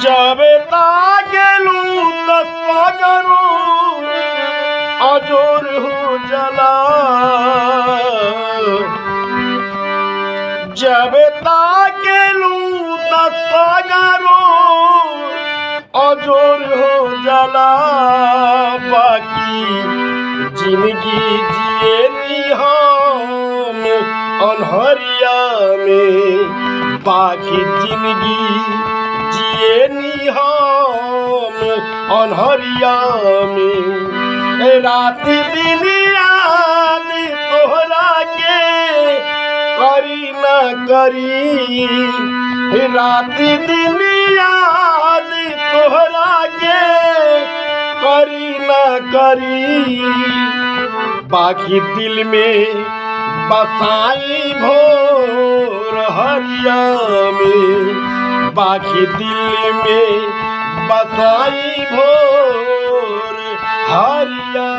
যাবে তা গেলু তগরু अजोर हो जला जब ताकेलू तगरो अजोर हो जला बाकी जिंदगी जिए नी हम अनहरिया में बाकी जिंदगी जिए नी हम अनहरिया में रात दिन याद तोहरा के करी ना करी रात दिन याद तोहरा के करी ना करी बाकी दिल में बसाई भोर हरिया में बाकी दिल में बसाई भोर हरिया।